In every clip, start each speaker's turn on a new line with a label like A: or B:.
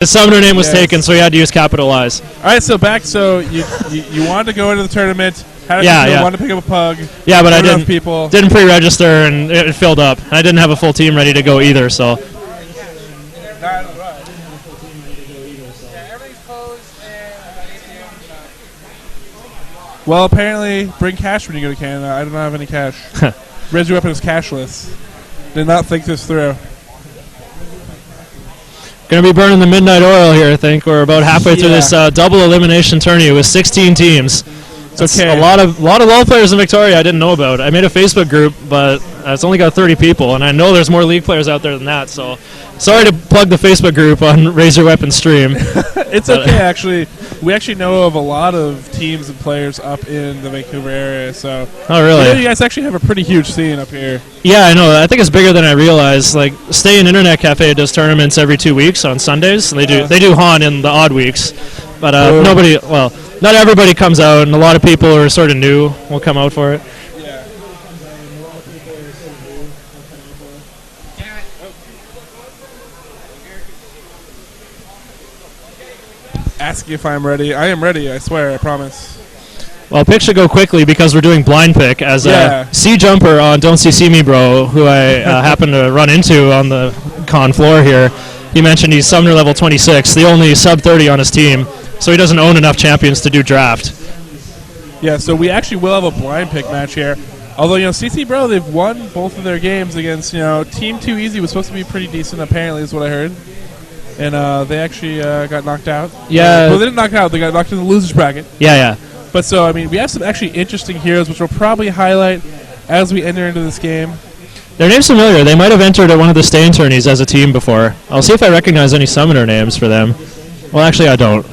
A: The summoner name was taken, so we had to use capitalize.
B: All right, so back. So you wanted to go into the tournament. Had you wanted to pick up a pug.
A: Yeah, but I
B: didn't
A: pre-register, and it filled up. I didn't have a full team ready to go either, so.
B: Well, apparently, bring cash when you go to Canada. I do not have any cash. Raise Your Weapon is cashless. Did not think this through.
A: Going to be burning the midnight oil here, I think. We're about halfway through this double elimination tourney with 16 teams. So it's a lot of LoL players in Victoria I didn't know about. I made a Facebook group, but it's only got 30 people, and I know there's more League players out there than that. So sorry to plug the Facebook group on Raise Your Weapon stream.
B: It's okay, actually. We actually know of a lot of teams and players up in the Vancouver area. So
A: oh, really?
B: You guys actually have a pretty huge scene up here.
A: Yeah, I know. I think it's bigger than I realized. Like, Stay in Internet Cafe does tournaments every 2 weeks on Sundays. And they do Han in the odd weeks, but not everybody comes out, and a lot of people who are sort of new will come out for it.
B: Yeah. Asking if I'm ready. I am ready, I swear, I promise.
A: Well, pick should go quickly because we're doing blind pick as a C-Jumper on Don't See Me Bro, who I happened to run into on the con floor here. He mentioned he's Summoner level 26, the only sub-30 on his team, so he doesn't own enough champions to do draft.
B: Yeah, so we actually will have a blind pick match here. Although, CC Bro, they've won both of their games against, Team Too Easy was supposed to be pretty decent, apparently, is what I heard. And they actually got knocked out.
A: Yeah.
B: Well, they didn't knock out. They got knocked in the losers bracket.
A: Yeah.
B: But so, we have some actually interesting heroes, which we'll probably highlight as we enter into this game.
A: Their name's familiar. They might have entered at one of the stay-in tourneys as a team before. I'll see if I recognize any summoner names for them. Well, actually, I don't.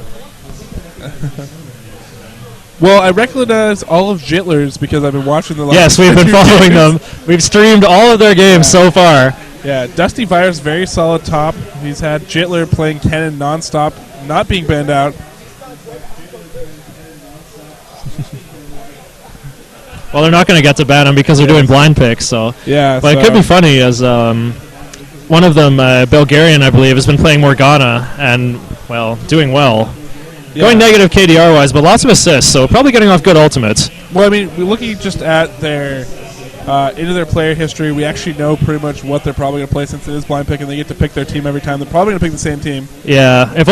B: Well, I recognize all of Jittlers because I've been watching the last.
A: Yes, we've been following them. We've streamed all of their games so far.
B: Yeah, Dusty Virus, very solid top. He's had Jittler playing Kennen nonstop, not being banned out.
A: Well, they're not going to get to ban him because they're doing blind picks. So
B: yeah,
A: but it could be funny as one of them, Bulgarian, I believe, has been playing Morgana and doing well. Yeah. Going negative KDR-wise, but lots of assists, so probably getting off good ultimates.
B: Well, we're looking just at their into their player history. We actually know pretty much what they're probably going to play since it is blind pick, and they get to pick their team every time. They're probably going to pick the same team.
A: Yeah, if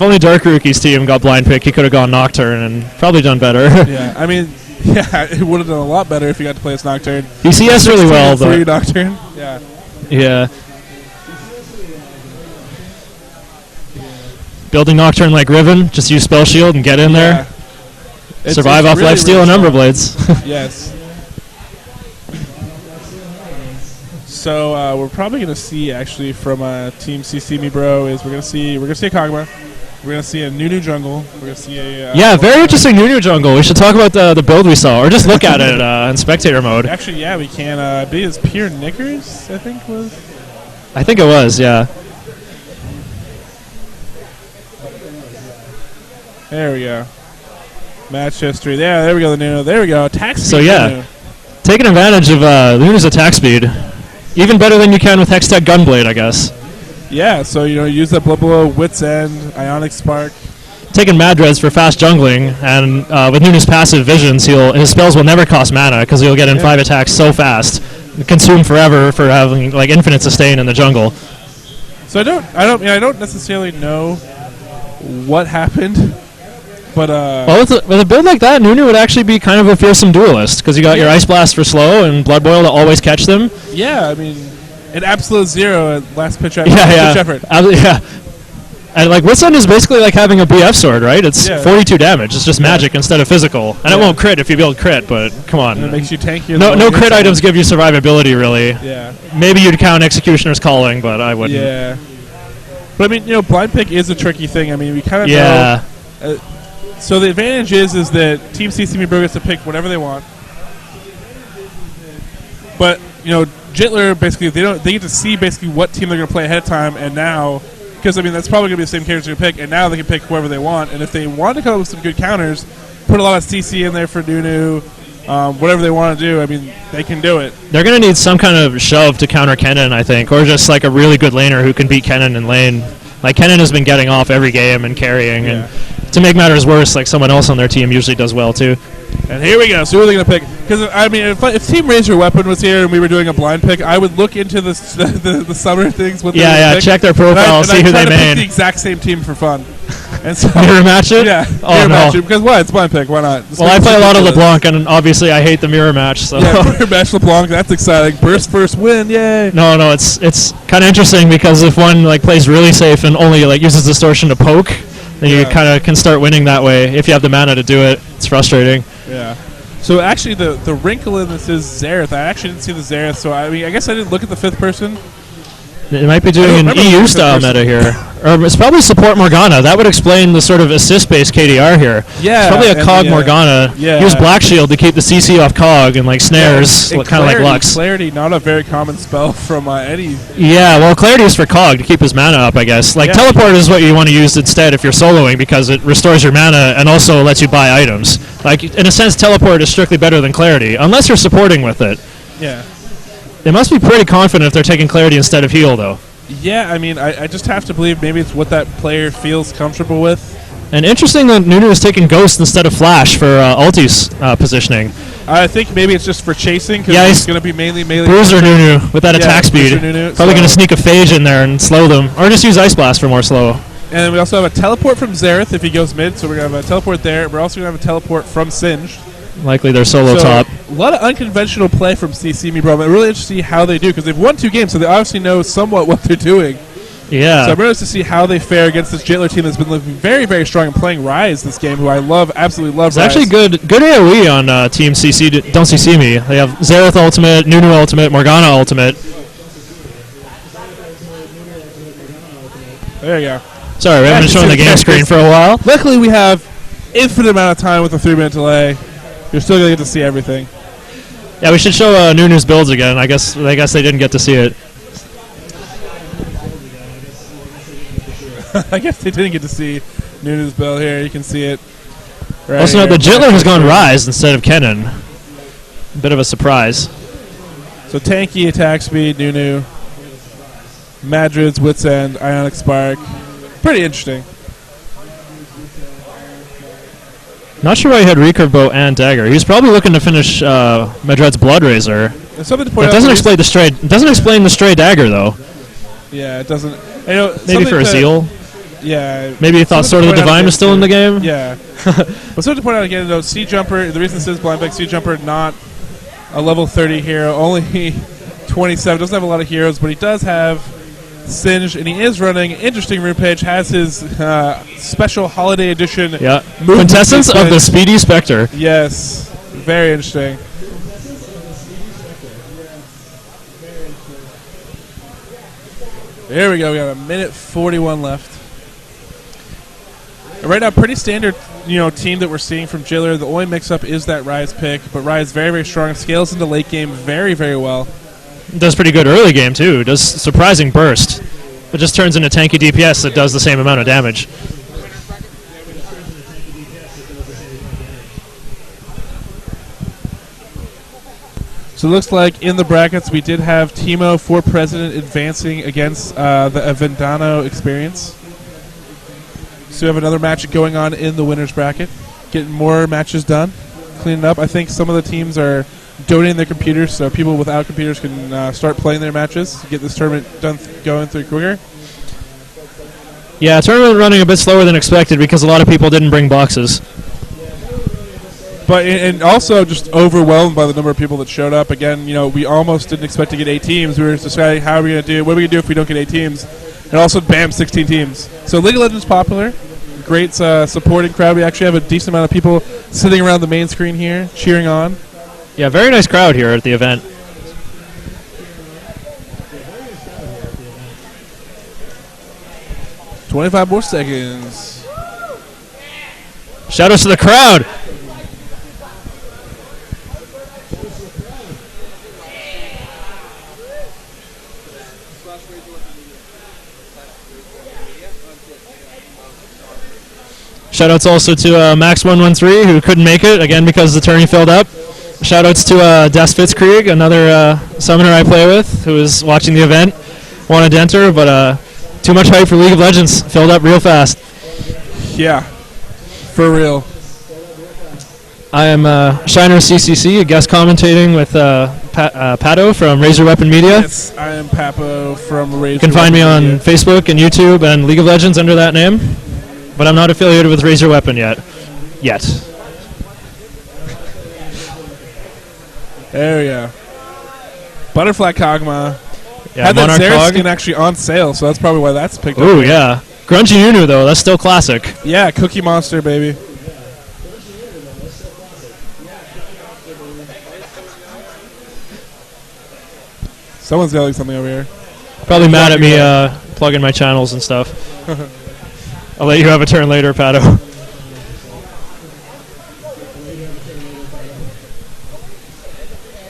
A: only Dark Rookie's team got blind pick, he could have gone Nocturne and probably done better.
B: Yeah, it would have done a lot better if he got to play as Nocturne.
A: He CS really well, though.
B: Nocturne. Yeah.
A: Yeah. Building Nocturne like Riven, just use Spell Shield and get in there. Survive off
B: really,
A: Lifesteal and Umber Blades.
B: Yes. So we're probably going to see actually from Team CC Me Bro is we're going to see a Kagura. We're going to see a Nunu jungle. We're going to see a
A: very interesting Nunu jungle. We should talk about the build we saw, or just look at it in spectator mode.
B: Actually, yeah, we can. I believe it's Pure Knickers, I think
A: it was, yeah.
B: There we go. Match history. There we go, the Nunu. There we go. Attack speed.
A: So, yeah, taking advantage of Nunu's attack speed. Even better than you can with Hextech Gunblade, I guess.
B: Yeah, so, use that Blood Blow, Wit's End, Ionic Spark.
A: Taking Madreds for fast jungling, and with Nunu's passive visions, his spells will never cost mana because he'll get in 5 attacks so fast, consume forever for having infinite sustain in the jungle.
B: So I don't necessarily know what happened. But
A: with a build like that, Nunu would actually be kind of a fearsome duelist because you got your Ice Blast for slow and Blood Boil to always catch them.
B: Yeah, an absolute 0 at last pitch effort.
A: Yeah. And Wit's End is basically like having a BF sword, right? It's 42 damage. It's just magic instead of physical, and it won't crit if you build crit. But come on,
B: and it makes you tankier.
A: No crit items give you survivability, really.
B: Yeah.
A: Maybe you'd count Executioner's Calling, but I wouldn't.
B: Yeah. But blind pick is a tricky thing. We kind of know. So the advantage is that Team CC Me Bro gets to pick whatever they want. But Jittler basically they get to see basically what team they're going to play ahead of time, and now because that's probably going to be the same characters they're going to pick, and now they can pick whoever they want. And if they want to come up with some good counters, put a lot of CC in there for Nunu, whatever they want to do, they can do it.
A: They're going to need some kind of shove to counter Kennen, I think, or just a really good laner who can beat Kennen in lane. Like Kennen has been getting off every game and carrying, and to make matters worse, like someone else on their team usually does well too.
B: And here we go. So who are they going to pick? Because I mean, if Team Raise Your Weapon was here and we were doing a blind pick, I would look into the summer things.
A: Check their profile, see who they made.
B: Pick the exact same team for fun. And so
A: mirror match it?
B: Yeah.
A: Oh,
B: mirror
A: no.
B: match it. Because why? It's blind pick. Why not?
A: Well, I play a lot of LeBlanc, and obviously I hate the mirror match. So
B: yeah, mirror match LeBlanc. That's exciting. Burst first win. Yay.
A: No, it's kind of interesting because if one like plays really safe and only like uses distortion to poke, then you kind of can start winning that way. If you have the mana to do it, it's frustrating.
B: Yeah. So actually, the wrinkle in this is Xerath. I actually didn't see the Xerath, so I mean, I guess I didn't look at the 5th person.
A: It might be doing an EU style meta here. Or it's probably support Morgana. That would explain the sort of assist-based KDR here.
B: Yeah.
A: It's probably a Cog Morgana.
B: Yeah.
A: Use Black Shield to keep the CC off Cog and like snares, kind of like Lux.
B: Clarity, not a very common spell from any.
A: Yeah, well, Clarity is for Cog to keep his mana up, I guess. Like Teleport is what you want to use instead if you're soloing because it restores your mana and also lets you buy items. Like, in a sense, Teleport is strictly better than Clarity, unless you're supporting with it.
B: Yeah.
A: They must be pretty confident if they're taking Clarity instead of Heal, though.
B: Yeah, I mean, I just have to believe maybe it's what that player feels comfortable with.
A: And interesting that Nunu is taking Ghost instead of Flash for ulti's positioning.
B: I think maybe it's just for chasing because he's going to be mainly melee.
A: Bruiser Nunu with that attack speed. Probably going to sneak a Phage in there and slow them. Or just use Ice Blast for more slow.
B: And then we also have a teleport from Xerath if he goes mid, so we're going to have a teleport there. We're also going to have a teleport from Singed.
A: Likely their solo top.
B: A lot of unconventional play from CC Me, bro. I'm really interested to see how they do because they've won 2 games, so they obviously know somewhat what they're doing.
A: Yeah.
B: So I'm really interested to see how they fare against this Jittler team that's been looking very, very strong and playing Rise this game, who I absolutely love.
A: It's actually good AoE on Team CC. Don't CC me. They have Xerath ultimate, Nunu ultimate, Morgana ultimate.
B: There you go.
A: Sorry, we haven't been showing the game screen for a while.
B: Luckily, we have infinite amount of time with a 3-minute delay. You're still going to get to see everything.
A: Yeah, we should show Nunu's builds again. I guess they didn't get to see it.
B: I guess they didn't get to see Nunu's build here. You can see it. Right
A: also,
B: here.
A: the Jittler has gone Rise instead of Kennen. A bit of a surprise.
B: So tanky attack speed, Nunu. Madrid's Wits End, Ionic Spark. Pretty interesting.
A: Not sure why he had Recurve Bow and Dagger. He was probably looking to finish Madred's Blood Razor.
B: There's something to point out.
A: Doesn't explain the stray. It doesn't explain the stray dagger though.
B: Yeah, it doesn't.
A: Maybe for a Zeal.
B: Yeah.
A: Maybe he thought Sword of the Divine was still in the game.
B: Yeah. But something to point out again though, Sea Jumper. The reason it says blind pick Sea Jumper, not a level 30 hero, only 27. Doesn't have a lot of heroes, but he does have Singed, and he is running interesting rune page. Has his special holiday edition.
A: Yeah. Quintessence of the Speedy Spectre.
B: Yes. Very interesting. There we go. We got a minute 41 left. And right now, pretty standard, team that we're seeing from Jittler. The only mix-up is that Rise pick, but Rise very, very strong. Scales into late game very, very well.
A: Does pretty good early game too. Does surprising burst. It just turns into tanky DPS that does the same amount of damage.
B: So it looks like in the brackets we did have Teemo for President advancing against the Avendano Experience. So we have another match going on in the winners bracket. Getting more matches done. Cleaning up. I think some of the teams are donating their computers so people without computers can start playing their matches. Get this tournament going through quicker.
A: Yeah, tournament running a bit slower than expected because a lot of people didn't bring boxes.
B: But and also just overwhelmed by the number of people that showed up. Again, we almost didn't expect to get 8 teams. We were just deciding how are we going to do, what are we going to do if we don't get 8 teams? And also, bam, 16 teams. So League of Legends popular. Great supporting crowd. We actually have a decent amount of people sitting around the main screen here, cheering on.
A: Yeah, very nice crowd here at the event.
B: $25 more seconds.
A: Shout outs to the crowd. Shoutouts also to Max113 who couldn't make it again because the tourney filled up. Shoutouts to Des Fitzkrieg, another summoner I play with, who was watching the event, wanted to enter, but Too much hype for League of Legends. Filled up real fast.
B: Yeah. For real.
A: I am Shiner CCC, a guest commentating with Pato from RaiseYourWeaponMedia.
B: Yes, I am Papo from RaiseYourWeaponMedia.
A: You can find me on Facebook and YouTube and League of Legends under that name, but I'm not affiliated with RaiseYourWeapon yet.
B: There we go. Butterfly Kog'Maw.
A: Yeah,
B: had that
A: Monarch
B: Xerath
A: Cog.
B: skin actually on sale, so that's probably why that's picked up.
A: Ooh, yeah. Grungy Nunu, though. That's still classic.
B: Yeah, Cookie Monster, baby. Someone's yelling something over here.
A: Probably mad at me plugging my channels and stuff. I'll let you have a turn later, Pato.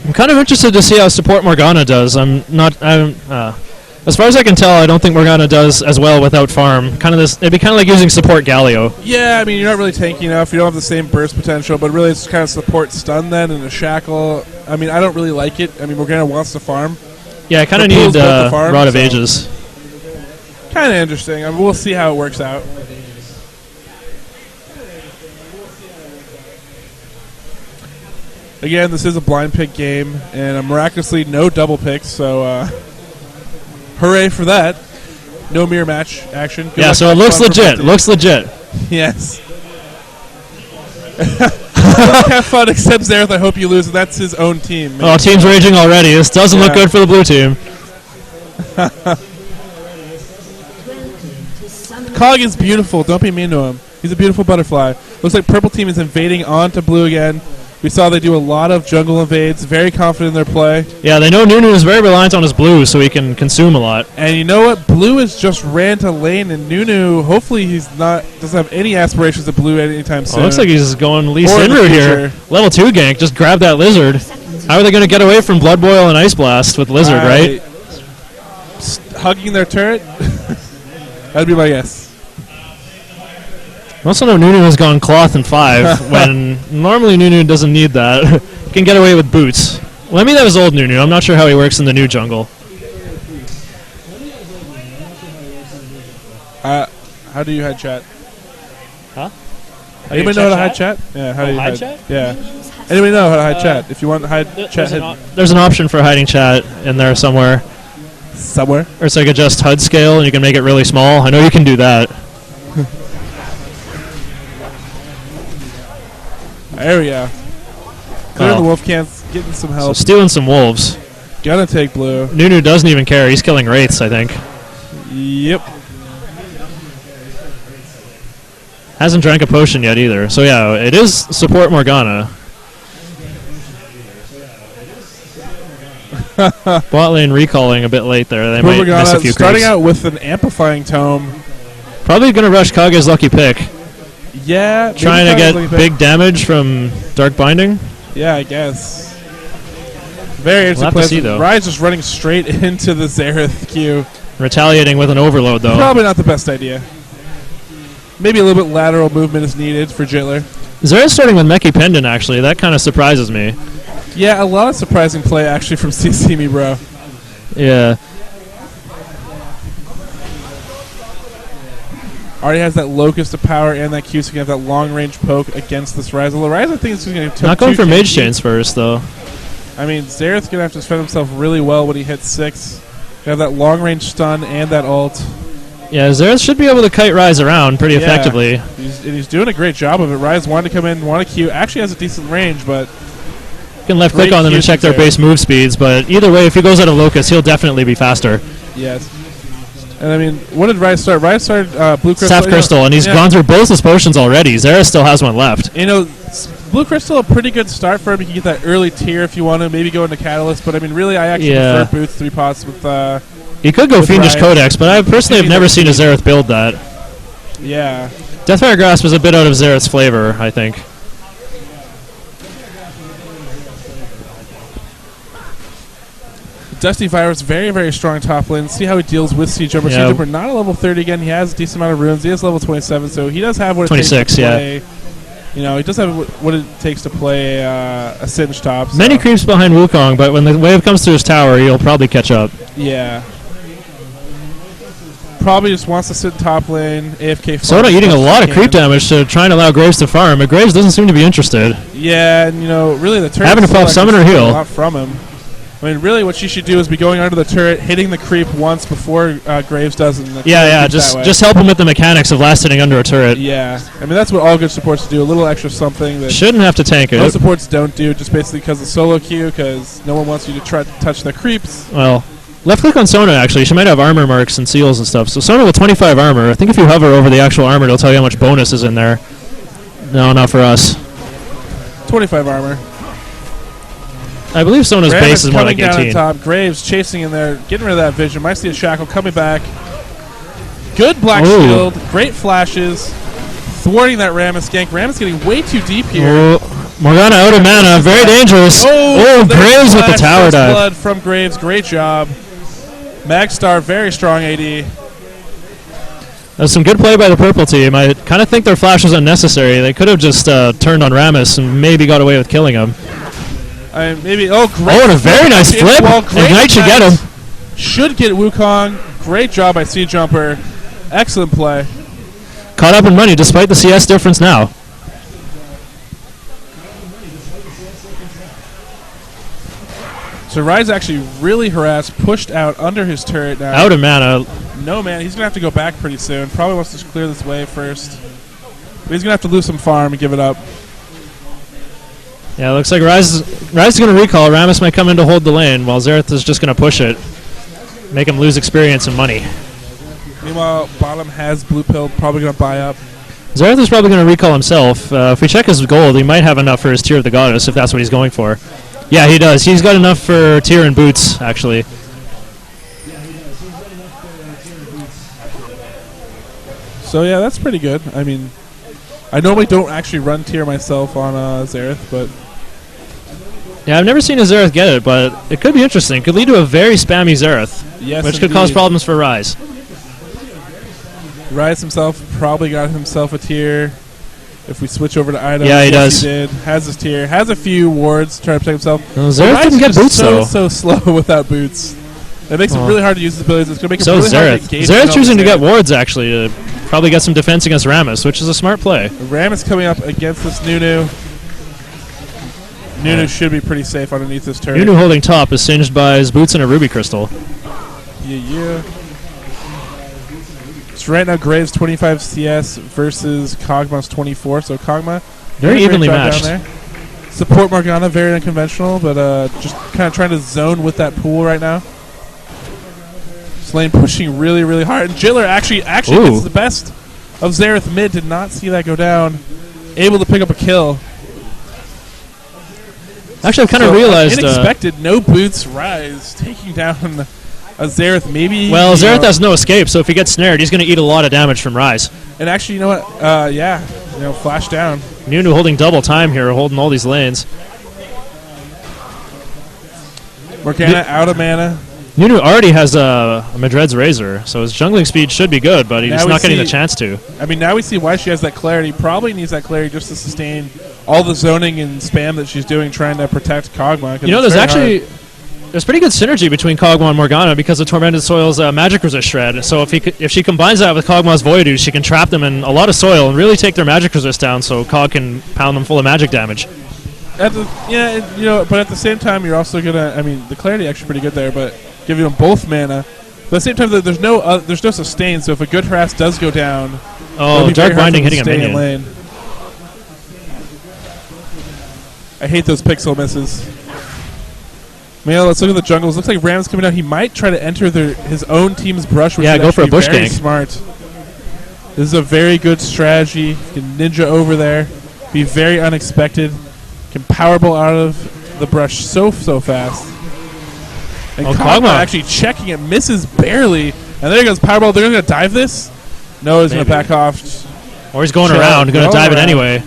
A: I'm kind of interested to see how Support Morgana does. As far as I can tell, I don't think Morgana does as well without farm. It'd be kind of like using Support Galio.
B: Yeah, I mean, you're not really tanky enough. You don't have the same burst potential, but really it's kind of support stun then and a shackle. I mean, I don't really like it. I mean, Morgana wants to farm.
A: Yeah, I kind of need Rod of Ages.
B: Kind of interesting. I mean, we'll see how it works out. Again, this is a blind pick game, and miraculously no double picks, so hooray for that. No mirror match action. Good
A: yeah, so it looks legit. Looks legit.
B: Yes. Have fun, except Xerath. I hope you lose, and that's his own team.
A: Oh, team's raging already. This doesn't look good for the blue team.
B: Cog is beautiful. Don't be mean to him. He's a beautiful butterfly. Looks like purple team is invading onto blue again. We saw they do a lot of jungle invades. Very confident in their play.
A: Yeah, they know Nunu is very reliant on his blue, so he can consume a lot.
B: And you know what? Blue has just ran to lane, and Nunu, hopefully doesn't have any aspirations of blue anytime soon.
A: It looks like he's going Lee Sinru here. Level 2 gank. Just grab that Lizard. How are they going to get away from Blood Boil and Ice Blast with Lizard, right?
B: Hugging their turret? That'd be my guess.
A: I also know Nunu has gone Cloth in 5, when normally Nunu doesn't need that. He can get away with boots. Well, I mean, that was old Nunu. I'm not sure how he works in the new jungle.
B: How do you hide chat?
A: Huh?
B: Anybody know how to hide chat? Yeah, how do you
A: hide chat?
B: Yeah. Anybody know how to hide chat? If you want to hide chat,
A: there's an option for hiding chat in there somewhere.
B: Somewhere?
A: Or it's like adjust HUD scale, and you can make it really small. I know you can do that.
B: There we go. Clearing the wolf cans, getting some help.
A: So stealing some wolves.
B: Gonna take blue.
A: Nunu doesn't even care. He's killing wraiths, I think.
B: Yep.
A: Hasn't drank a potion yet either. So yeah, it is Support Morgana. Bot lane recalling a bit late there. They might miss a few
B: starting
A: creeps.
B: out with an amplifying tome.
A: Probably going to rush Kage's lucky pick.
B: Yeah.
A: Trying to get big damage from Dark Binding.
B: Yeah, I guess. Very interesting
A: We'll have to see, though.
B: Rise just running straight into the Xerath queue.
A: Retaliating with an overload, though.
B: Probably not the best idea. Maybe a little bit lateral movement is needed for Jittler.
A: Xerath starting with Meki Pendant, actually. That kind of surprises me.
B: Yeah, a lot of surprising play, actually, from CC Me, bro.
A: Yeah.
B: Already has that Locust of Power and that Q, so he can have that long-range poke against this Rise. Well, the Rise, I think, is going to
A: Not going for Mage Chains first, though.
B: I mean, Xerath's going to have to defend himself really well when he hits 6. Gonna have that long-range stun and that ult.
A: Yeah, Xerath should be able to kite Rise around pretty effectively.
B: He's doing a great job of it. Rise wanted to come in, want to Q. Actually has a decent range, but...
A: You can left-click on them and check their base move speeds, but either way, if he goes out of Locust, he'll definitely be faster.
B: Yes. And I mean, what did Rise start? Rise started Blue Crystal.
A: Staff Crystal, and he's gone through both his potions already. Xerath still has one left.
B: You know, Blue Crystal, a pretty good start for him. You can get that early tier if you want to, maybe go into Catalyst, but I mean, really, I actually prefer Boots 3 pots with...
A: he could go Fiendish
B: Rise.
A: Codex, but I personally have never seen a Xerath build that.
B: Yeah.
A: Deathfire Grasp is a bit out of Xerath's flavor, I think.
B: Dusty Virus, very, very strong top lane. See how he deals with Siege Jumper. Siege Jumper not a level 30 again. He has a decent amount of runes. He has level 27, so he does have what it takes to play. You know, he does have what it takes to play a Singe top. So.
A: Many creeps behind Wukong, but when the wave comes to his tower, he'll probably catch up.
B: Yeah. Probably just wants to sit in top lane, AFK.
A: Sona eating a lot of creep damage to try and allow Graves to farm, but Graves doesn't seem to be interested.
B: Yeah, and really the turret
A: having to pop summon or heal.
B: A lot from him. I mean, really, what she should do is be going under the turret, hitting the creep once before Graves does. And
A: just help him with the mechanics of last hitting under a turret.
B: Yeah, I mean that's what all good supports do. A little extra something that
A: shouldn't have to tank it.
B: Most supports don't do, just basically because of solo queue, because no one wants you to try to touch the creeps.
A: Well, left click on Sona actually. She might have armor marks and seals and stuff. So Sona with 25 armor. I think if you hover over the actual armor, it'll tell you how much bonus is in there. No, not for us.
B: 25 armor.
A: I believe Sona's base is more like 18.
B: Down on top. Graves chasing in there, getting rid of that vision. Might see a shackle coming back. Good black shield, great flashes, thwarting that Rammus gank. Rammus getting way too deep here.
A: Morgana out of mana, very dangerous. Graves with the tower dive.
B: Blood from Graves, great job. Magstar, very strong AD.
A: That's some good play by the purple team. I kind of think their flash was unnecessary. They could have just turned on Rammus and maybe got away with killing him.
B: Great.
A: And a very nice flip. Ignite should get him.
B: Should get Wukong. Great job by Sea Jumper. Excellent play.
A: Caught up in money despite the CS difference now.
B: So Ryze actually really harassed, pushed out under his turret now.
A: Out of mana.
B: No, man. He's going to have to go back pretty soon. Probably wants to clear this wave first. But he's going to have to lose some farm and give it up.
A: Yeah, looks like Ryze is going to recall. Rammus might come in to hold the lane, while Xerath is just going to push it. Make him lose experience and money.
B: Meanwhile, bottom has blue pill, probably going to buy up.
A: Xerath is probably going to recall himself. If we check his gold, he might have enough for his Tear of the Goddess, if that's what he's going for. Yeah, he does. He's got enough for Tear and boots, actually.
B: So, yeah, that's pretty good. I mean, I normally don't actually run Tear myself on Xerath, but...
A: Yeah, I've never seen a Xerath get it, but it could be interesting. Could lead to a very spammy Xerath, which could cause problems for Ryze.
B: Ryze himself probably got himself a Tear. If we switch over to items,
A: yeah, he does.
B: He did. Has his Tear. Has a few wards trying to protect himself.
A: No, Xerath didn't get boots, though.
B: So slow without boots. It makes it really hard to use his abilities. It's going to make it really hard to engage.
A: Xerath choosing to get wards, actually, to probably get some defense against Rammus, which is a smart play.
B: Rammus coming up against this Nunu. Nunu should be pretty safe underneath this turret.
A: Nunu holding top is singed by his boots and a ruby crystal.
B: Yeah. So right now, Graves 25 CS versus Kog'Maw's 24. So Kog'Maw
A: very evenly matched.
B: Down there. Support Morgana, very unconventional, but just kind of trying to zone with that pool right now. Slane pushing really, really hard. And Jittler actually gets the best of Xerath mid. Did not see that go down. Able to pick up a kill.
A: Actually, I've kind of realized...
B: Unexpected, no boots, Ryze taking down a Xerath. Maybe...
A: Well, Xerath has no escape, so if he gets snared, he's going to eat a lot of damage from Ryze.
B: And actually, you know what? Flash down.
A: Nunu holding double time here, holding all these lanes.
B: Morgana out of mana.
A: Nunu already has a Madred's Razor, so his jungling speed should be good, but he's not getting the chance to.
B: I mean, now we see why she has that clarity. Probably needs that clarity just to sustain all the zoning and spam that she's doing trying to protect Kog'Maw.
A: You know, there's pretty good synergy between Kog'Maw and Morgana because of Tormented Soil's magic resist shred. So if she combines that with Kog'Maw's Void Ooze, she can trap them in a lot of soil and really take their magic resist down so Kog can pound them full of magic damage.
B: But at the same time, you're also gonna. I mean, the clarity actually pretty good there, but giving them both mana. But at the same time, there's no sustain. So if a good harass does go down,
A: Dark Binding hitting a minion.
B: Lane. I hate those pixel misses. Let's look at the jungles. Looks like Ram's coming down. He might try to enter his own team's brush. Which
A: go for a bush
B: gank.
A: gank.
B: Smart. This is a very good strategy. Can ninja over there. Be very unexpected. Can powerball out of the brush so fast. And Kog'Maw actually checking it, misses barely. And there goes powerball. They're going to dive this? No, he's going to back off.
A: Or he's going around. Going to dive it anyway.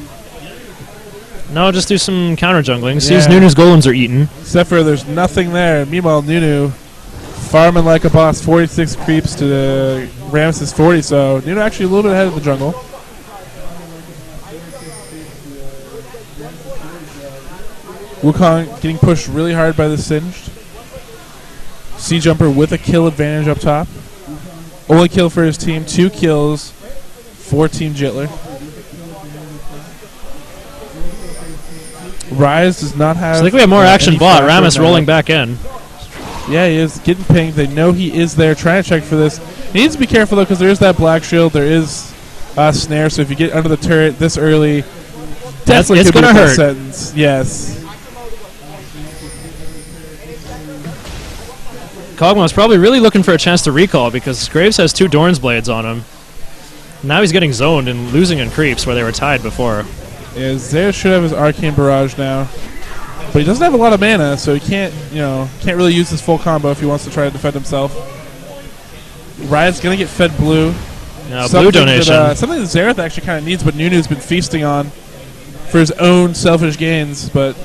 A: No, just do some counter jungling. Sees Nunu's golems are eaten.
B: Except for there's nothing there. Meanwhile, Nunu farming like a boss. 46 creeps to Ramses' 40. So Nunu actually a little bit ahead of the jungle. Wukong getting pushed really hard by the Singed. Sea Jumper with a kill advantage up top. Only kill for his team. 2 kills for Team Jittler. Rise does not have...
A: So I think we have more action bot. Ramus rolling back in.
B: Yeah, he is getting pinged. They know he is there. Trying to check for this. He needs to be careful, though, because there is that black shield. There is a snare, so if you get under the turret this early, definitely
A: it's
B: could be
A: going to
B: a
A: hurt.
B: Sentence. Yes.
A: Kog'Maw's probably really looking for a chance to recall because Graves has 2 Dorn's Blades on him. Now he's getting zoned and losing in creeps where they were tied before.
B: Yeah, Zare should have his Arcane Barrage now. But he doesn't have a lot of mana, so he can't really use his full combo if he wants to try to defend himself. Riot's going to get fed blue.
A: Yeah, blue donation.
B: Something that Xerath actually kind of needs, but Nunu's been feasting on for his own selfish gains, but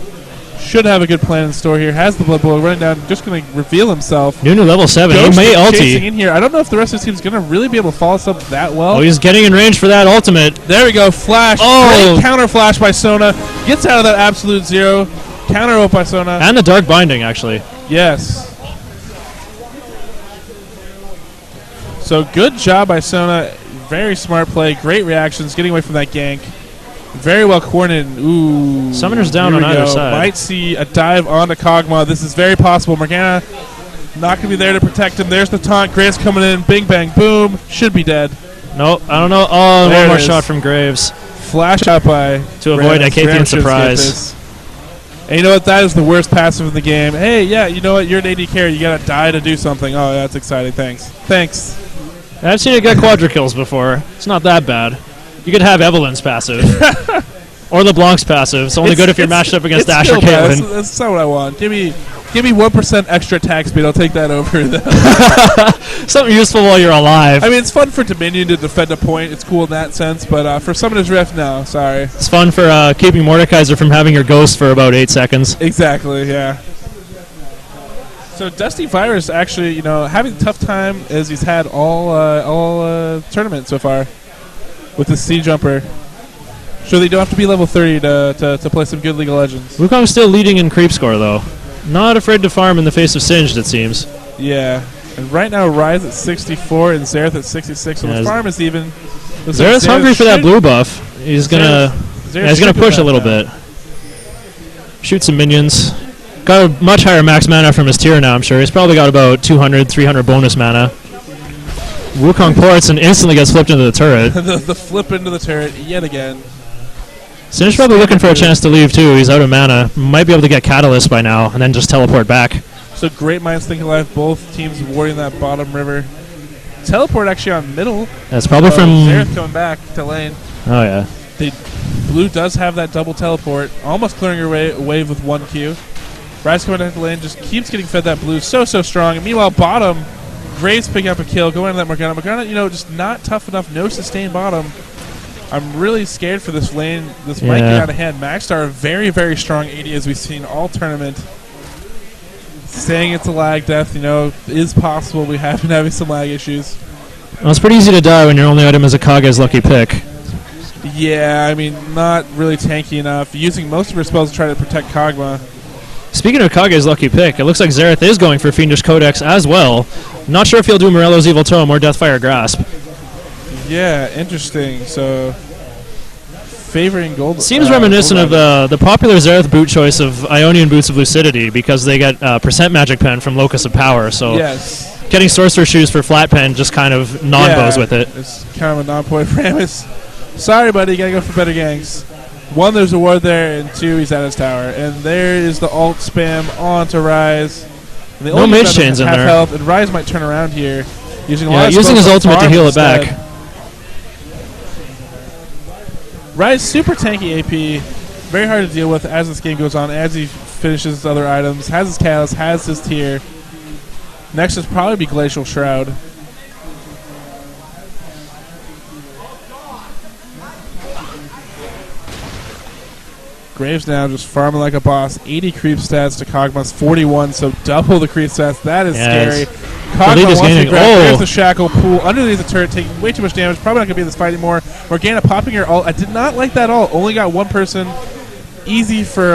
B: should have a good plan in store here. Has the Blood Bowl running down, just going to reveal himself.
A: Nunu level 7. He may ulti.
B: In here. I don't know if the rest of his team is going to really be able to follow us up that well.
A: Oh, he's getting in range for that ultimate.
B: There we go. Flash.
A: Oh.
B: Great counter flash by Sona. Gets out of that absolute 0. Counter ult by Sona.
A: And the Dark Binding, actually.
B: Yes. So good job by Sona. Very smart play. Great reactions. Getting away from that gank. Very well coordinated. Ooh.
A: Summoner's down on either side.
B: Might see a dive onto Kog'Maw. This is very possible. Morgana not going to be there to protect him. There's the taunt. Graves coming in. Bing, bang, boom. Should be dead.
A: Nope. I don't know. Oh,
B: there
A: one more shot from Graves.
B: Flash out by
A: to avoid a Kathian surprise.
B: And you know what? That is the worst passive in the game. Hey, yeah, you know what? You're an AD carry. You got to die to do something. Oh, that's exciting. Thanks.
A: I've seen it get quadra kills before. It's not that bad. You could have Evelyn's passive. Or LeBlanc's passive. It's only good if you're matched up against Ashe or Caitlyn.
B: That's not what I want. Give me 1% extra attack speed. I'll take that over.
A: Something useful while you're alive.
B: I mean, it's fun for Dominion to defend a point. It's cool in that sense. But for Summoner's Rift, no. Sorry.
A: It's fun for keeping Mordekaiser from having your ghost for about 8 seconds.
B: Exactly, yeah. So Dusty Virus actually, having a tough time as he's had all tournament so far with the Sea Jumper. Sure, they don't have to be level 30 to play some good League of Legends.
A: Wukong's still leading in creep score, though. Not afraid to farm in the face of Singed, it seems.
B: Yeah. And right now, Rise at 64 and Xerath at 66, so the farm is even.
A: Xerath's hungry for that blue buff. He's gonna push a little bit. Shoot some minions. Got a much higher max mana from his tier now, I'm sure. He's probably got about 200, 300 bonus mana. Wukong ports and instantly gets flipped into the turret.
B: the flip into the turret yet again.
A: Sin's probably looking for a chance to leave, too. He's out of mana. Might be able to get Catalyst by now and then just teleport back.
B: So great minds think alike. Both teams warding that bottom river. Teleport actually on middle.
A: That's probably from...
B: Xerath coming back to lane.
A: Oh, yeah.
B: Blue does have that double teleport. Almost clearing her wave with 1 Q. Rise coming down to lane. Just keeps getting fed that blue. So strong. And meanwhile, bottom... Graves picking up a kill. Going to that Morgana. Morgana, just not tough enough. No sustained bottom. I'm really scared for this lane. This might get out of hand. Maxstar, very, very strong AD as we've seen all tournament. Saying it's a lag death, is possible. We have been having some lag issues.
A: Well, it's pretty easy to die when your only item is a Kage's lucky pick.
B: Yeah, I mean, not really tanky enough. Using most of her spells to try to protect Kog'Maw.
A: Speaking of Kage's lucky pick, it looks like Xerath is going for Fiendish Codex as well. Not sure if he'll do Morello's Evil Tome or Deathfire Grasp.
B: Yeah, interesting. So, favoring gold.
A: Seems reminiscent of the popular Xerath boot choice of Ionian Boots of Lucidity because they get percent magic pen from Locus of Power. So, getting Sorcerer Shoes for flat pen just kind of non-bows with it.
B: It's kind of a non-point for him. Sorry, buddy, you gotta go for better ganks. 1, there's a ward there, and 2, he's at his tower. And there is the ult spam onto Rise.
A: No mage chains in there.
B: Health, and Rise might turn around here. Using
A: his ultimate to heal it back.
B: Rise super tanky AP, very hard to deal with as this game goes on, as he finishes his other items, has his Catalyst, has his tier. Next is probably be Glacial Shroud. Graves now just farming like a boss. 80 creep stats to Kog'Maw's 41, so double the creep stats. That is scary. Kog'Maw wants to grab. There's the Shackle Pool underneath the turret, taking way too much damage. Probably not going to be in this fight anymore. Morgana popping her ult. I did not like that ult. Only got 1 person. Easy for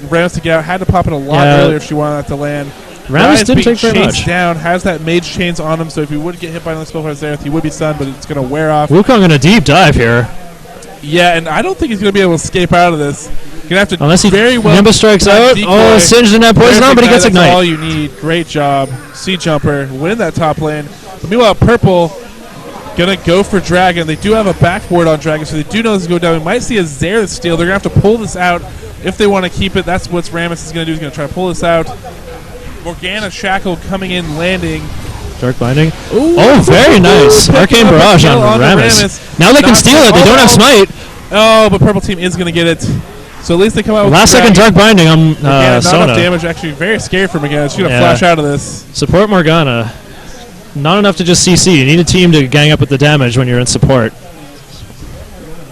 B: Rams to get out. Had to pop it a lot earlier if she wanted that to land.
A: Rammus didn't take very much.
B: Down, has that mage chains on him, so if he would get hit by another spell from Xerath, he would be stunned, but it's going to wear off.
A: Wukong in a deep dive here.
B: Yeah, and I don't think he's going to be able to escape out of this. You're going to have to
A: unless he
B: very well
A: Nimbus strikes out.
B: decoy.
A: Oh, Singed in that poison on, but he gets
B: That's
A: Ignite.
B: all you need. Great job. Sea Jumper, win that top lane. But meanwhile, Purple going to go for Dragon. They do have a backboard on Dragon, so they do know this is going down. We might see a Xerath steal. They're going to have to pull this out if they want to keep it. That's what Rammus is going to do. He's going to try to pull this out. Morgana Shackle coming in, landing.
A: Dark Binding.
B: Ooh,
A: oh, very nice. Arcane Barrage on Rammus. Now they can steal it. They don't have Smite.
B: Oh, but Purple Team is going to get it. So at least they come out with
A: last second Dark Binding on
B: not
A: Sona.
B: enough damage. Actually, very scary for Morgana. She's going to flash out of this.
A: Support Morgana. Not enough to just CC. You need a team to gang up with the damage when you're in support.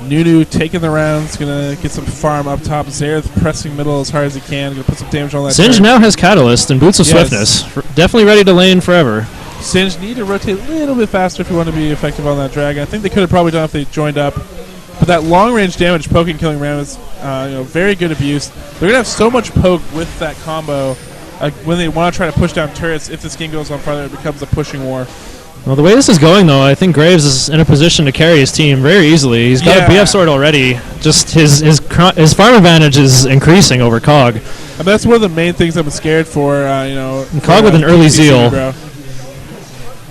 B: Nunu taking the rounds, gonna get some farm up top. Xerath pressing middle as hard as he can, gonna put some damage on that.
A: Singed now has Catalyst and Boots of Swiftness. Definitely ready to lane forever.
B: Singed need to rotate a little bit faster if you want to be effective on that dragon. I think they could have probably done if they joined up. But that long range damage, poking, killing Rammus, very good abuse. They're gonna have so much poke with that combo when they want to try to push down turrets. If this game goes on farther, it becomes a pushing war.
A: Well, the way this is going, though, I think Graves is in a position to carry his team very easily. He's got a BF sword already. Just his farm advantage is increasing over Cog.
B: And that's one of the main things I'm scared for.
A: And Cog with an early zeal.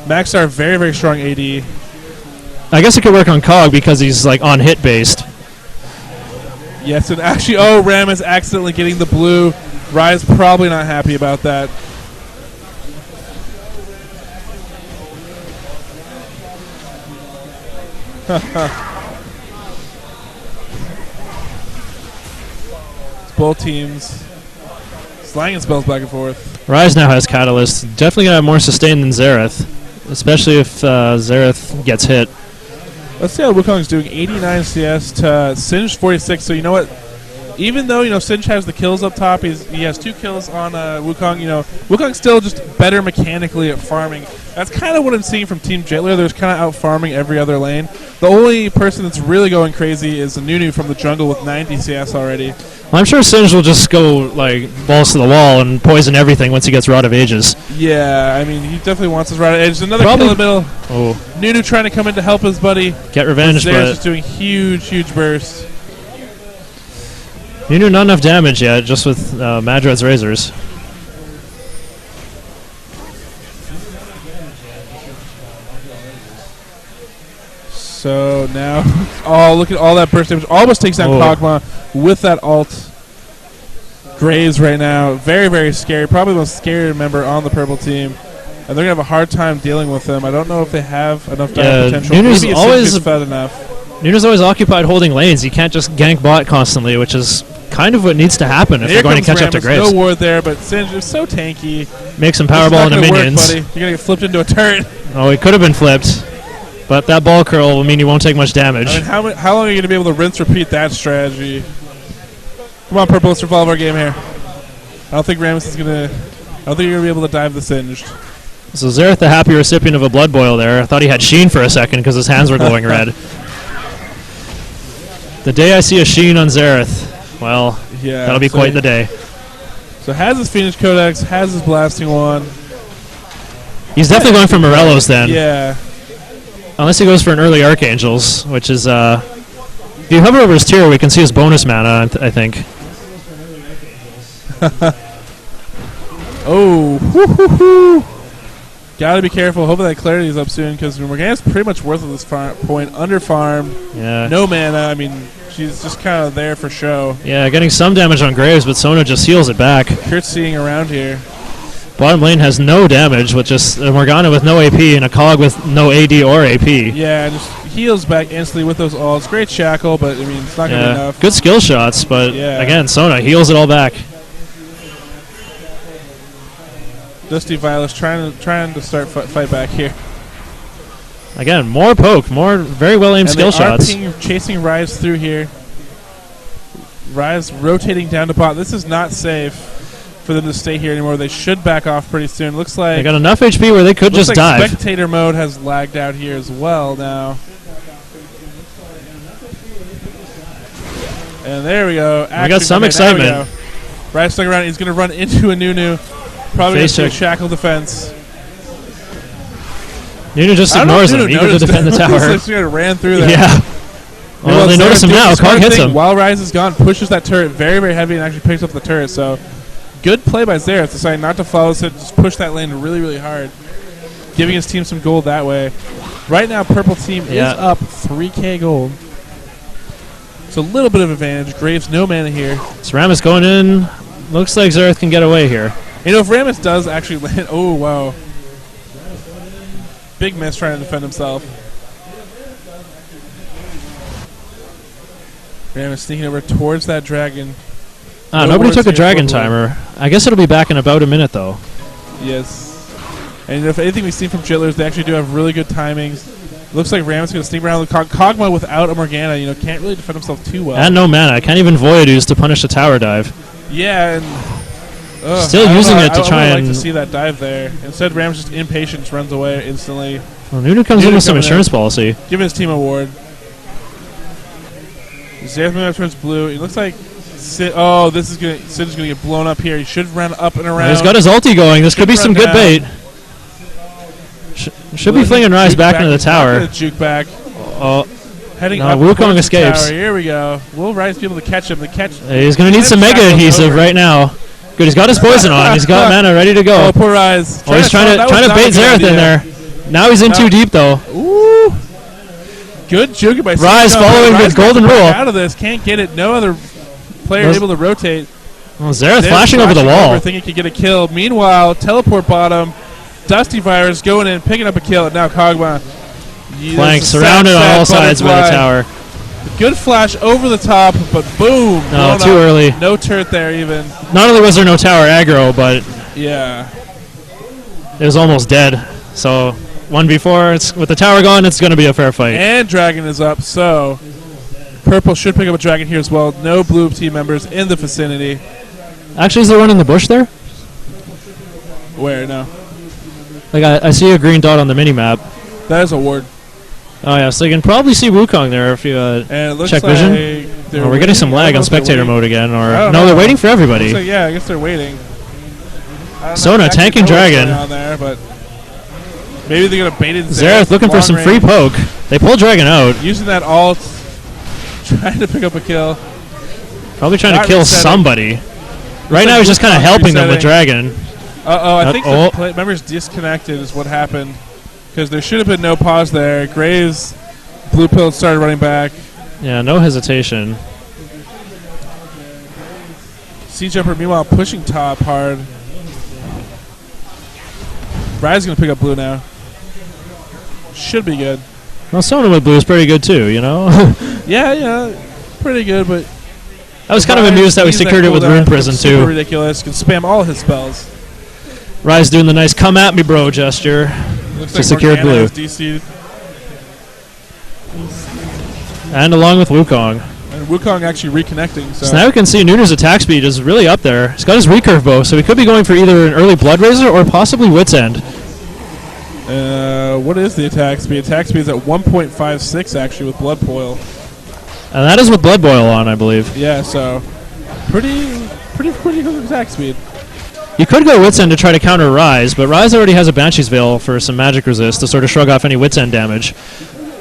B: Maxar very, very strong AD.
A: I guess it could work on Cog because he's like on hit based.
B: Yes, and actually, Rammus accidentally getting the blue. Rise probably not happy about that. Both teams slanging spells back and forth.
A: Rise now has Catalyst. Definitely going to have more sustain than Xerath, especially if Xerath gets hit.
B: Let's see how Wukong's doing. 89 CS to Singed 46. So you know what? Even though Singed has the kills up top, he has 2 kills on Wukong. Wukong's still just better mechanically at farming. That's kind of what I'm seeing from Team Jittler. They're kind of out farming every other lane. The only person that's really going crazy is Nunu from the jungle with 90 CS already.
A: Well, I'm sure Singed will just go like balls to the wall and poison everything once he gets Rod of Ages.
B: Yeah, I mean, he definitely wants his Rod of Ages. Another kill in the middle.
A: Oh.
B: Nunu trying to come in to help his buddy.
A: Get revenge, but
B: just doing huge bursts.
A: Nunu not enough damage yet, just with Madred's Razors.
B: So now, look at all that burst damage. Almost takes down Kog'Maw with that ult. Graves right now, very, very scary. Probably the most scary member on the purple team. And they're going to have a hard time dealing with them. I don't know if they have enough dive potential.
A: Nunu's
B: Maybe
A: always
B: fed enough.
A: Nunu's always occupied holding lanes. He can't just gank bot constantly, which is kind of what needs to happen if they're going to catch up to Graves.
B: No ward there, but Singed is so tanky.
A: Make some powerball into minions.
B: You're going to get flipped into a turret.
A: Oh, he could have been flipped. But that ball curl will mean you won't take much damage.
B: I mean, how long are you going to be able to rinse-repeat that strategy? Come on, Purple, let's revolve our game here. I don't think Rammus is going to... I don't think you're going to be able to dive the Singed.
A: So Xerath, the happy recipient of a blood boil there. I thought he had Sheen for a second because his hands were glowing red. The day I see a Sheen on Xerath, well, that'll be quite the day.
B: So has his Phoenix Codex, has his Blasting Wand.
A: He's definitely going for Morello's then.
B: Yeah.
A: Unless he goes for an early Archangels, which is, if you hover over his tier, we can see his bonus mana, I think.
B: Gotta be careful. Hopefully that clarity is up soon, because Morgana's pretty much worth at this point. Under-farmed.
A: Yeah.
B: No mana. I mean, she's just kind of there for show.
A: Yeah, getting some damage on Graves, but Sona just heals it back.
B: Curtsying around here.
A: Bottom lane has no damage with just Morgana with no AP and a Cog with no AD or AP.
B: Yeah, and just heals back instantly with those ults. Great Shackle, but I mean, it's not going to be enough.
A: Good skill shots, but again, Sona heals it all back.
B: Dusty Violet's trying to start fight back here.
A: Again, more poke, more very well aimed skill shots.
B: Chasing Rise through here. Rise rotating down to bot. This is not safe for them to stay here anymore. They should back off pretty soon. Looks like
A: they got enough HP where they could just dive.
B: Spectator mode has lagged out here as well now. And there we go.
A: We got some excitement.
B: Rise stuck around. He's going to run into a Nunu. Probably going to shackle defense.
A: Nunu just ignores him, eager to defend the tower.
B: He just ran through there.
A: Yeah. Well, they notice him now. Cog hits him.
B: While Rise is gone, pushes that turret very, very heavy and actually picks up the turret. So, good play by Xerath, deciding not to follow, so just push that lane really, really hard, giving his team some gold that way. Right now, purple team is up 3K gold. So, a little bit of advantage. Graves, no mana here.
A: So, Rammus going in. Looks like Xerath can get away here.
B: You know, if Rammus does actually land... Oh, wow. Big miss trying to defend himself. Rammus sneaking over towards that dragon.
A: Nobody took a dragon timer. I guess it'll be back in about a minute, though.
B: Yes. And if anything we've seen from Jittlers, they actually do have really good timings. Looks like Rammus going to sneak around with Kog'Maw without a Morgana. You know, can't really defend himself too well.
A: And no mana. Can't even Voidoo's to punish the tower dive.
B: Yeah, and...
A: Still using it to try and...
B: I would like to see that dive there. Instead, Rammus just impatient runs away instantly.
A: Well, Nunu comes in with some insurance policy.
B: Giving his team a ward. Xerath turns blue. It looks like Sid. Oh, this is gonna. Sid is gonna get blown up here. He should run up and around.
A: He's got his ulti going. This could be some good bait. Should be flinging Rise back into the tower.
B: Juke back. Heading
A: no,
B: up.
A: Wukong escapes.
B: Here we go. Will Rise be able to catch him?
A: He's gonna need some mega adhesive right now. Good. He's got his poison on. He's got mana ready to go.
B: Oh, poor Rise.
A: Oh, he's trying to bait Xerath in there. Now he's in too deep though.
B: Ooh. Good juke by
A: Rise following the golden rule.
B: Out of this, can't get it. No other player able to rotate.
A: Well, Xerath flashing over the wall.
B: Thinking he could get a kill. Meanwhile, teleport bottom. Dusty Virus going in, picking up a kill. Now Kog'Maw.
A: Flank surrounded on all sides by the tower.
B: Good flash over the top, but boom.
A: No, too early.
B: No turret there even.
A: Not only was there no tower aggro, but
B: yeah,
A: it was almost dead. So 1v4, with the tower gone, it's going to be a fair fight.
B: And dragon is up, so purple should pick up a dragon here as well. No blue team members in the vicinity.
A: Actually, is there one in the bush there?
B: Where? No.
A: Like I see a green dot on the mini map.
B: That is a ward.
A: Oh yeah, so you can probably see Wukong there if you check vision. Oh, we're getting some lag on spectator mode again, or no, they're waiting for everybody.
B: Like, yeah, I guess they're waiting.
A: Sona tanking dragon.
B: On there, but maybe they're gonna bait it.
A: Xerath looking for some free poke. They pull dragon out.
B: Using that ult, trying to pick up a kill.
A: Probably trying to kill somebody. Right now he's just kind of helping them with dragon.
B: I think the members disconnected is what happened. Because there should have been no pause there. Graves, blue pill started running back.
A: Yeah, no hesitation.
B: Sea Jumper, meanwhile, pushing top hard. Rise is going to pick up blue now. Should be good.
A: Well, Sona with blue is pretty good too, you know?
B: yeah, pretty good, but...
A: I was kind of amused that we secured it with Rune Prison too.
B: Super ridiculous. Can spam all his spells.
A: Rise doing the nice come at me bro gesture.
B: Looks
A: to
B: like
A: secure blue. And along with Wukong.
B: And Wukong actually reconnecting. So
A: now we can see Nunu's attack speed is really up there. He's got his recurve bow, so he could be going for either an early Blood Razor or possibly Wit's End.
B: What is the attack speed? Attack speed is at 1.56 actually with Blood Boil.
A: And that is with Blood Boil on, I believe.
B: Yeah, so pretty good attack speed.
A: You could go Wit's End to try to counter Rise, but Rise already has a Banshee's Veil for some magic resist to sort of shrug off any Wit's End damage.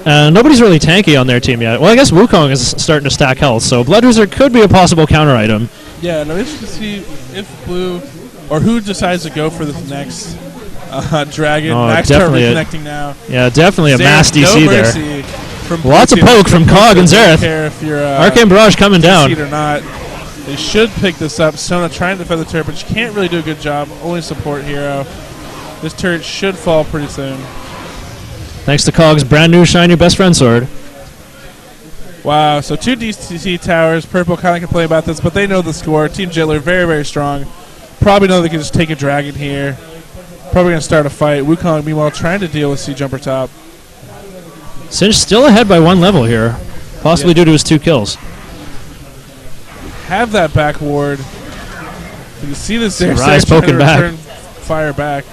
A: Nobody's really tanky on their team yet. Well, I guess Wukong is starting to stack health, so Blood Razor could be a possible counter item.
B: Yeah, no, interesting to see if blue, or who decides to go for this next dragon. Max
A: definitely
B: reconnecting now.
A: Yeah, definitely a mass DC
B: there.
A: Lots of poke from Cog and Xerath.
B: If you're,
A: Arcane Barrage coming down.
B: Or not. They should pick this up. Sona trying to defend the turret, but she can't really do a good job. Only support hero. This turret should fall pretty soon.
A: Thanks to Cog's brand new shiny best friend sword.
B: Wow, so 2 DCC towers. Purple kind of complain about this, but they know the score. Team Jittler very, very strong. Probably know they can just take a dragon here. Probably going to start a fight. Wukong, meanwhile, trying to deal with Sea Jumper top.
A: Sinch still ahead by 1 level here, possibly due to his 2 kills.
B: Have that back ward. You can see this there.
A: Rise poking back.
B: Fire back.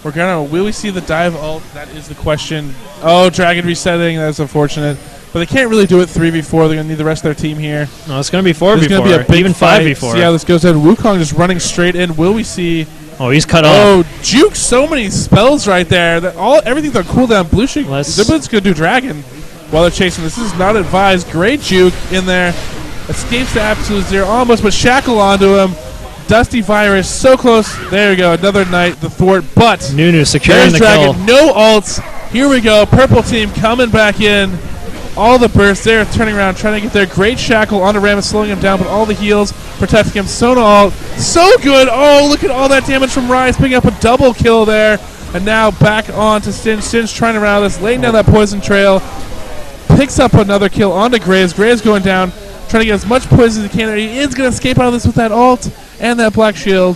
B: Will we see the dive ult? That is the question. Oh, dragon resetting. That's unfortunate. But they can't really do it 3v4. They're going to need the rest of their team here.
A: No, it's going to be 4v4.
B: It's going to be a big
A: even
B: fight.
A: 5v4.
B: See how this goes ahead. Wukong just running straight in. Will we see
A: Oh, he's cut off.
B: Oh, Juke, so many spells right there. That everything's on cooldown. Blue Sheik, Zibblit's going to do Dragon while they're chasing. This is not advised. Great Juke in there. Escapes to absolute zero almost, but Shackle onto him. Dusty Virus, so close. There we go. Another Knight, the thwart, but
A: Nunu securing the
B: Dragon.
A: kill.
B: No ults. Here we go. Purple team coming back in. All the bursts there, turning around, trying to get their great Shackle onto Rammus, slowing him down, but all the heals protecting him. Sona ult, so good. Oh, look at all that damage from Rise, picking up a double kill there. And now back on to Singe. Singe trying to round this, laying down that poison trail. Picks up another kill onto Graves. Graves going down, trying to get as much poison as he can. He is going to escape out of this with that ult and that black shield.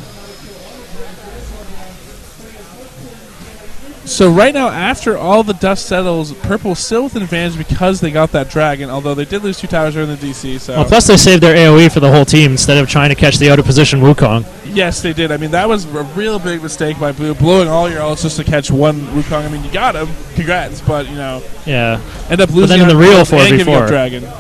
B: So right now, after all the dust settles, Purple still with an advantage because they got that dragon, although they did lose 2 towers during the DC. So.
A: Well, plus they saved their AoE for the whole team instead of trying to catch the out-of-position Wukong.
B: Yes, they did. I mean, that was a real big mistake by Blue, blowing all your ults just to catch one Wukong. I mean, you got him. Congrats, but, you know.
A: Yeah.
B: End up losing.
A: But then in the real
B: 4v4. Dragon.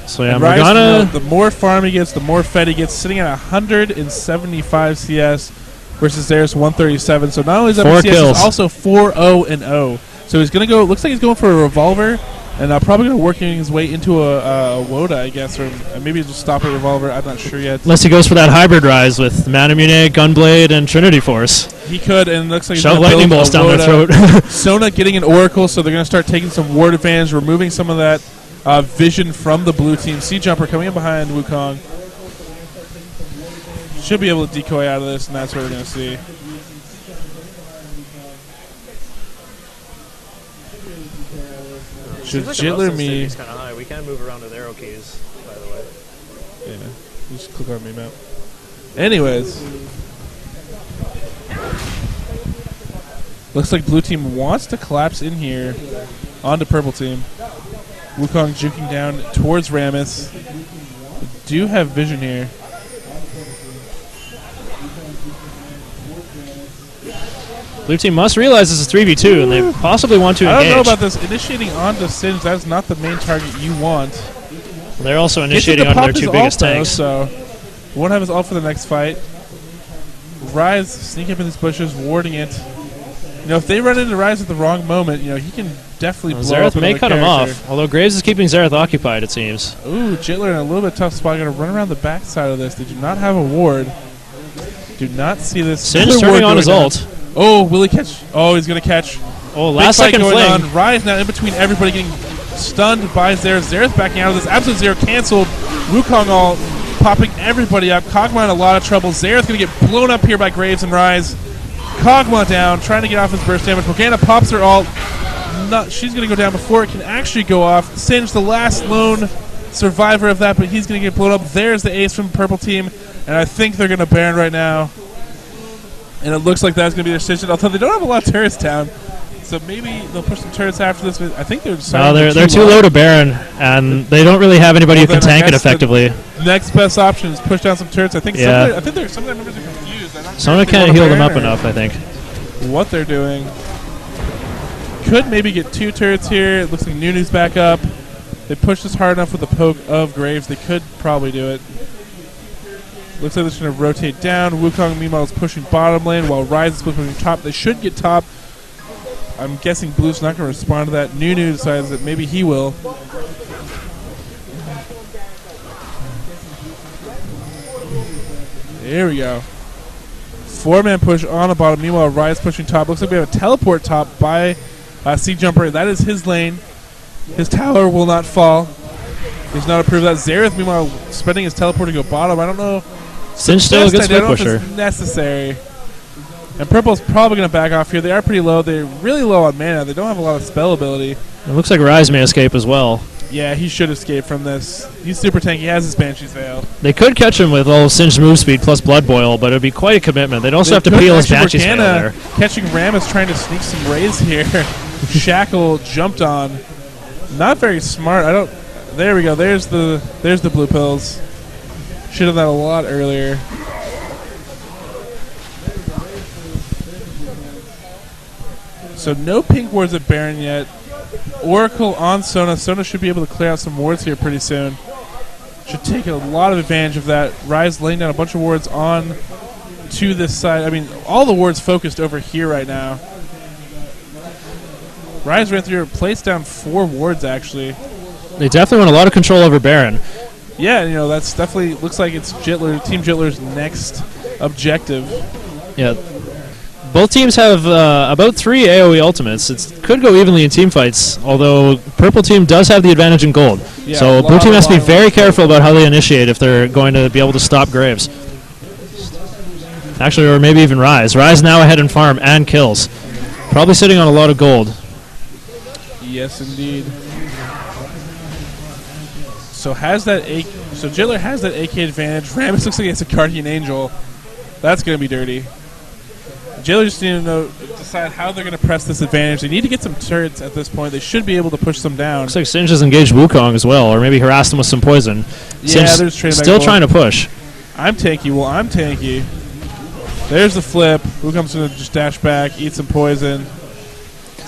A: So yeah, Morgana.
B: The more farm he gets, the more fed he gets, sitting at 175 CS versus theirs 137. So not only is that
A: 4
B: CS,
A: kills.
B: he's also 4-0-0. So he's gonna go. Looks like he's going for a revolver, and probably gonna working his way into a Woda, I guess, or maybe just stop at revolver. I'm not sure yet.
A: Unless he goes for that hybrid rise with Manamune, Gunblade, and Trinity Force.
B: He could, and it looks like he's
A: shove lightning bolts down their throat.
B: Sona getting an Oracle, so they're gonna start taking some ward advantage, removing some of that. Vision from the blue team. Sea Jumper coming in behind Wukong. Should be able to decoy out of this, and that's what we're going to see. Should Jittler me...
A: Kind of high. We can move around with arrow keys, by the way.
B: Yeah, just click on me map. Anyways. Looks like blue team wants to collapse in here onto purple team. Wukong juking down towards Rammus. Do have vision here.
A: Blue team must realize this is 3v2, and they possibly want to engage.
B: I don't know about this. Initiating onto Singe, that's not the main target you want.
A: They're also initiating onto their 2 biggest tanks.
B: So won't have his ult for the next fight. Rise sneaking up in these bushes, warding it. You know, if they run into Rise at the wrong moment, you know, he can definitely blow up
A: Xerath may cut him off, although Graves is keeping Xerath occupied, it seems.
B: Ooh, Jitler in a little bit tough spot. Going to run around the backside of this. They do not have a ward. Do not see this.
A: Singe turning on his ult.
B: Oh, will he catch? Oh, he's going to catch.
A: Oh, last second fling.
B: On. Rise now in between everybody getting stunned by Xerath. Xerath backing out of this. Absolute Zero canceled. Wukong all popping everybody up. Kog'Maw in a lot of trouble. Xerath going to get blown up here by Graves and Rise. Kog'Maw down, trying to get off his burst damage. Morgana pops her ult. She's going to go down before it can actually go off. Singe, the last lone survivor of that, but he's going to get blown up. There's the ace from the purple team, and I think they're going to Baron right now. And it looks like that's going to be their decision, although they don't have a lot of turrets down. So maybe they'll push some turrets after this. But I think they're
A: they're too low to Baron, and they don't really have anybody who can tank it effectively.
B: The next best option is push down some turrets. I think some of their members are confused.
A: Someone can't heal them up enough, I think.
B: What they're doing. Could maybe get 2 turrets here. It looks like Nunu's back up. They pushed this hard enough with the poke of Graves. They could probably do it. Looks like they're just going to rotate down. Wukong, meanwhile, is pushing bottom lane while Rise is pushing top. They should get top. I'm guessing Blue's not going to respond to that. Nunu decides that maybe he will. There we go. 4-man push on the bottom. Meanwhile, Rise pushing top. Looks like we have a teleport top by Sea Jumper. That is his lane. His tower will not fall. He's not approved of that. Xerath, meanwhile, spending his teleport to go bottom. I don't know.
A: Singe still a good split pusher.
B: I don't know if it's necessary. And Purple's probably going to back off here. They are pretty low. They're really low on mana. They don't have a lot of spell ability.
A: It looks like Rise may escape as well.
B: Yeah, he should escape from this. He's super tanky. He has his Banshee's Veil.
A: They could catch him with all Singe move speed plus Blood Boil, but it would be quite a commitment. They'd also have to peel his Banshee's Veil there.
B: Catching Rammus trying to sneak some Raise here. Shackle jumped on. Not very smart. There we go. There's the blue pills. Should have done that a lot earlier. So no pink wards at Baron yet. Oracle on Sona. Sona should be able to clear out some wards here pretty soon. should take a lot of advantage of that. Rise laying down a bunch of wards on to this side. I mean, all the wards focused over here right now. Rise ran through, placed down 4 wards actually.
A: They definitely want a lot of control over Baron.
B: Yeah, you know, that's definitely looks like it's Team Jittlers' next objective.
A: Yeah. Both teams have about 3 AoE ultimates. It could go evenly in team fights, although purple team does have the advantage in gold.
B: Yeah,
A: so blue team has to be very careful about how they initiate if they're going to be able to stop Graves. Actually, or maybe even Rise. Rise now ahead in farm and kills. Probably sitting on a lot of gold.
B: Yes, indeed. So Jittler has that AK advantage. Rammus looks like he has a Guardian Angel. That's going to be dirty. Jittler just need to decide how they're going to press this advantage. They need to get some turrets at this point. They should be able to push them down.
A: Looks like Singe has engaged Wukong as well, or maybe harassed him with some poison.
B: Yeah,
A: Singe still trying to push.
B: I'm tanky. Well, I'm tanky. There's the flip. Wukong's going to just dash back, eat some poison.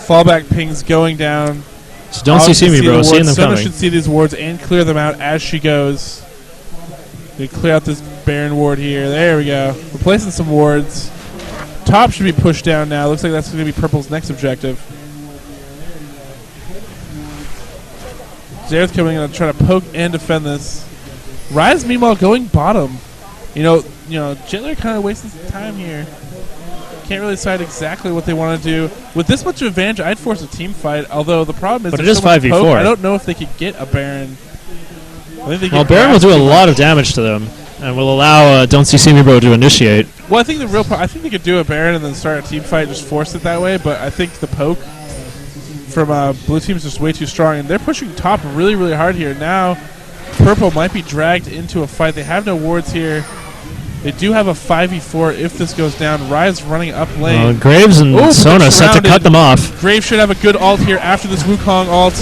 B: Fallback pings going down.
A: So don't see me, bro. Seeing them
B: Sona
A: coming.
B: should see these wards and clear them out as she goes. We clear out this Baron ward here. There we go. Replacing some wards. Top should be pushed down now. Looks like that's going to be Purple's next objective. Xerath coming in to try to poke and defend this. Rise, meanwhile, going bottom. You know, Jittler kind of wasting some time here. Can't really decide exactly what they want to do. With this much of advantage, I'd force a team fight. Although the problem is,
A: but it is 5v4.
B: I don't know if they could get a Baron.
A: Well, Baron will do a lot of damage to them, and will allow Don't See Me Bro to initiate.
B: Well, I think I think they could do a Baron and then start a team fight, just force it that way. But I think the poke from blue team is just way too strong, and they're pushing top really, really hard here. Now, purple might be dragged into a fight. They have no wards here. They do have a 5v4 if this goes down. Rise running up lane.
A: Graves and Sona set to cut them off.
B: Graves should have a good ult here after this Wukong ult.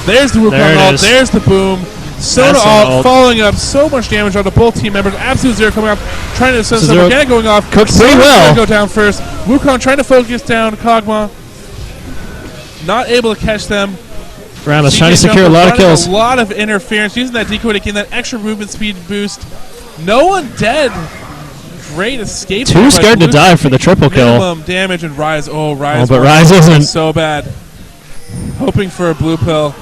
B: There's the Wukong ult. There's the boom. Sona ult following up so much damage onto both team members. Absolute Zero coming up, trying to send some organic going off.
A: Cooked pretty well.
B: Go down first. Wukong trying to focus down Kog'Maw. Not able to catch them.
A: Rammus trying to secure a lot of kills.
B: A lot of interference. Using that decoy to gain that extra movement speed boost. No one dead. Great escape.
A: Too scared to die for the triple kill.
B: Minimum damage and Rise. Oh, Rise.
A: But Rise isn't.
B: So bad. Hoping for a blue pill.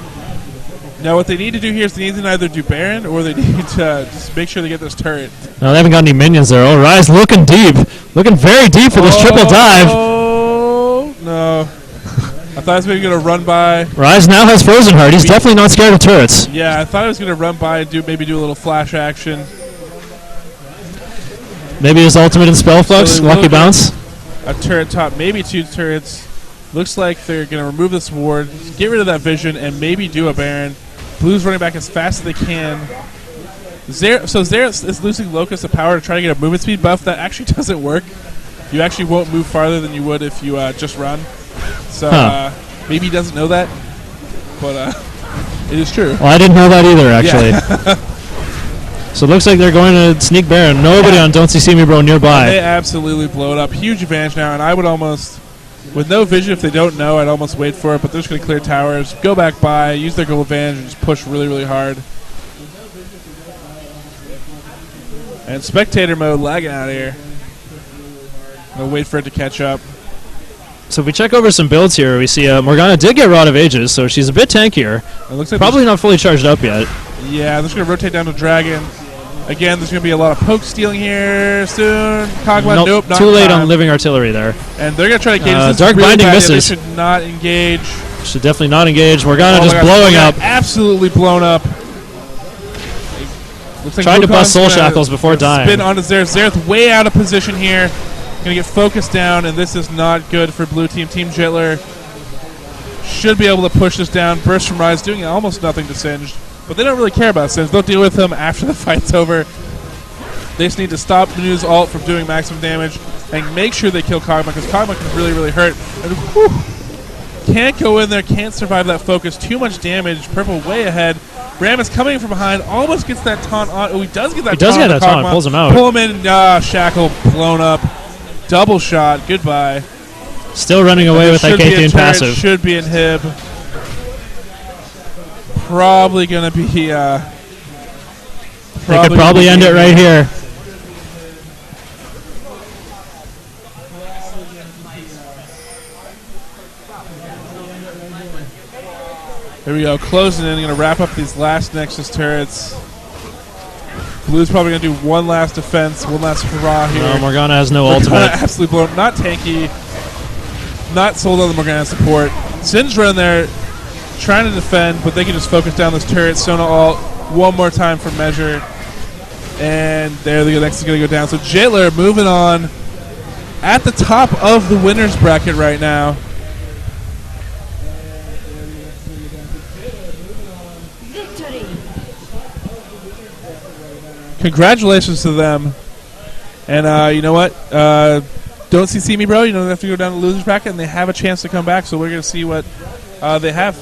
B: Now what they need to do here is they need to either do Baron or they need to just make sure they get this turret.
A: No, they haven't got any minions there. Oh, Rise looking deep. Looking very deep for this triple dive.
B: Oh, no. I thought I was maybe going to run by.
A: Rise now has Frozen Heart. He's definitely not scared of turrets.
B: Yeah, I thought I was going to run by and maybe do a little flash action.
A: Maybe his ultimate and spell flux,
B: So
A: lucky bounce.
B: A turret top, maybe 2 turrets. Looks like they're going to remove this ward, get rid of that vision, and maybe do a Baron. Blue's running back as fast as they can. Xerath is losing Locust of power to try to get a movement speed buff. That actually doesn't work. You actually won't move farther than you would if you just run. So maybe he doesn't know that, but it is true.
A: Well, I didn't know that either, actually. Yeah. So it looks like they're going to sneak Baron. Nobody on Don't See Me Bro nearby.
B: They absolutely blow it up. Huge advantage now, and I would almost, with no vision, if they don't know, I'd almost wait for it, but they're just going to clear towers, go back by, use their goal advantage, and just push really, really hard. And spectator mode lagging out here. I'll wait for it to catch up.
A: So if we check over some builds here, we see Morgana did get Rod of Ages, so she's a bit tankier.
B: It looks like
A: probably not fully charged up yet.
B: Yeah, they're just going to rotate down to Dragon. Again, there's going to be a lot of poke stealing here soon. Kog'Maw, nope, not
A: too late
B: time.
A: on Living Artillery there.
B: And they're going to try to engage. This
A: Dark
B: really
A: Binding
B: bad.
A: misses.
B: They should not engage.
A: Should definitely not engage. Morgana just blowing up.
B: Absolutely blown up. Looks like
A: trying to bust Soul Shackles before dying.
B: Spin onto Xerath. Xerath way out of position here. Going to get focused down, and this is not good for blue team. Team Jittler should be able to push this down. Burst from Rise doing almost nothing to Singed. But they don't really care about Singed. They'll deal with him after the fight's over. They just need to stop Manu's ult from doing maximum damage and make sure they kill Kog'Maw, because Kog'Maw can really, really hurt. And, can't go in there, can't survive that focus. Too much damage. Purple way ahead. Rammus coming from behind, almost gets that taunt on. Oh, he does get that taunt.
A: He does get that taunt, pulls him out.
B: Pull him in, Shackle blown up. Double shot, goodbye.
A: Still running away with that Kathian passive.
B: Should be inhib.
A: They could probably end it right here.
B: Here we go, closing in. Going to wrap up these last Nexus turrets. Blue's probably going to do one last defense, one last hurrah here.
A: No, Morgana has no ultimate.
B: Absolutely blown up. Not tanky. Not sold on the Morgana support. Sin's running there trying to defend, but they can just focus down those turrets. Sona ult one more time for measure. And there the next is going to go down. So Jittler moving on at the top of the winner's bracket right now. Congratulations to them. And you know what? Don't CC me, bro. You don't have to go down to the loser's bracket, and they have a chance to come back. So we're going to see what they have.